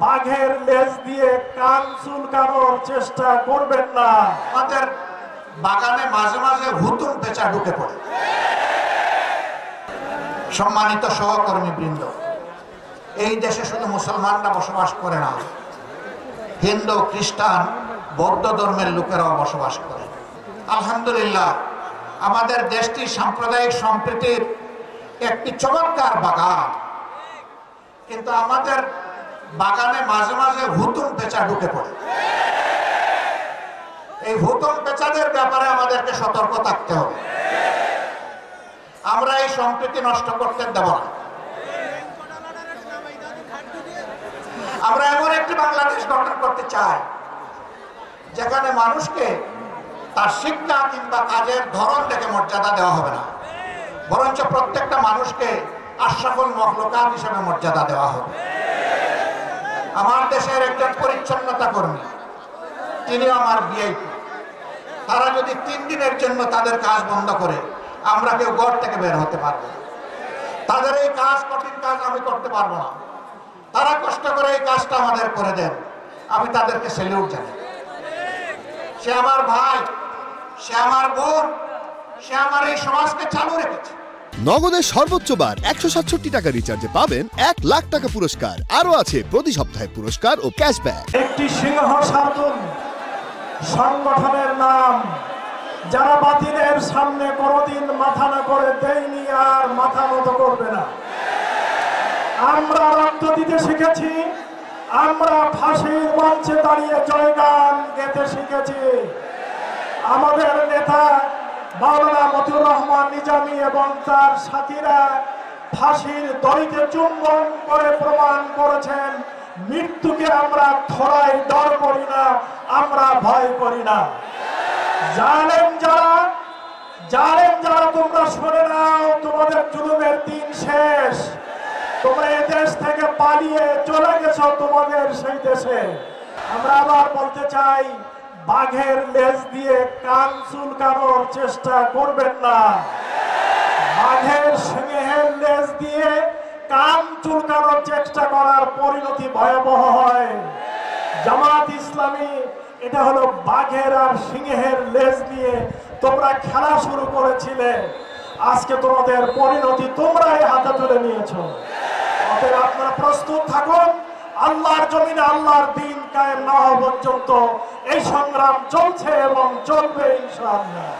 বাঘের লেজ দিয়ে কান চুলকানোর চেষ্টা করবেন না। আমাদের বাগানে মাঝে মাঝে হুতুম পেঁচা ঢুকে পড়ে। সম্মানিত সহকর্মী বৃন্দ, এই দেশে শুধু মুসলমানরা বসবাস করে না, হিন্দু, খ্রিস্টান, বৌদ্ধ ধর্মের লোকেরাও বসবাস করে। আলহামদুলিল্লাহ, আমাদের দেশটি সাম্প্রদায়িক সম্প্রীতির একটি চমৎকার বাগান, কিন্তু আমাদের বাগানে মাঝে মাঝে হুতুম পেঁচা ঢুকে পড়ে। এই হুতুম পেঁচাদের ব্যাপারে আমাদেরকে সতর্ক থাকতে হবে। আমরা এই সম্প্রীতি নষ্ট করতে দেব না। আমরা এমন একটি বাংলাদেশ গঠন করতে চাই যেখানে মানুষকে তার শিক্ষা কিংবা কাজের ধরন দেখে মর্যাদা দেওয়া হবে না, বরঞ্চ প্রত্যেকটা মানুষকে আশরাফুল মখলুকাত হিসেবে মর্যাদা দেওয়া হবে। আমার দেশের একজন পরিচ্ছন্নতা কর্মী, তিনিও আমার ভিআইপি। তারা যদি 3 দিনের জন্য তাদের কাজ বন্ধ করে, আমরা কেউ ঘর থেকে বের হতে পারবো না। তাদের এই কাজ, কঠিন কাজ আমি করতে পারবো না। তারা কষ্ট করে এই কাজটা আমাদের করে দেন, আমি তাদেরকে স্যালুট জানাই। সে আমার ভাই, সে আমার বোন, সে আমার এই সমাজকে চালু রেখেছে। নগদের সর্বোচ্চ বার 167 টাকা রিচার্জে পাবেন 1 লাখ টাকা পুরস্কার। আরো আছে প্রতি সপ্তাহে পুরস্কার ও ক্যাশব্যাক। একটি সিংহ সার্জন সংগঠনের নাম, যারা বাতিলের সামনে কোনোদিন মাথা না করে দেয়নি, আর মাথা নত করবে না। আমরা রক্ত দিতে শিখেছি, আমরা ফাঁসির মঞ্চে দাঁড়িয়ে জয়গান গেতে শিখেছি। আমাদের নেতা মাওলানা মতিউর রহমান নিজামী এবং তার সাথীরা ফাঁসির দড়িতে চুম্বন করে প্রমাণ করেছেন, মৃত্যুকে আমরা থোড়াই ডর করি না, আমরা ভয় করি না। জালেম যারা তোমরা শুনে নাও, তোমাদের জুলুমের দিন শেষ। তোমরা এই দেশ থেকে পালিয়ে চলে গেছো তোমাদের সেই দেশে। আমরা আবার বলতে চাই, বাঘের লেজ দিয়ে কান চুলকানোর চেষ্টা করবেন না। বাঘের সিংহের লেজ দিয়ে কান চুলকানোর চেষ্টা করার পরিণতি ভয়াবহ হয়। জামাত ইসলামী এটা হলো বাঘের আর সিংহের লেজ দিয়ে তোমরা খেলা শুরু করেছিলে, আজকে তোমাদের পরিণতি তোমরাই হাতে তুলে নিয়েছো। অতএব আপনারা প্রস্তুত থাকুন। আল্লাহর জমিনে আল্লাহর দিন কায়েম না হওয়া পর্যন্ত এই সংগ্রাম চলছে এবং চলবে ইনশাআল্লাহ।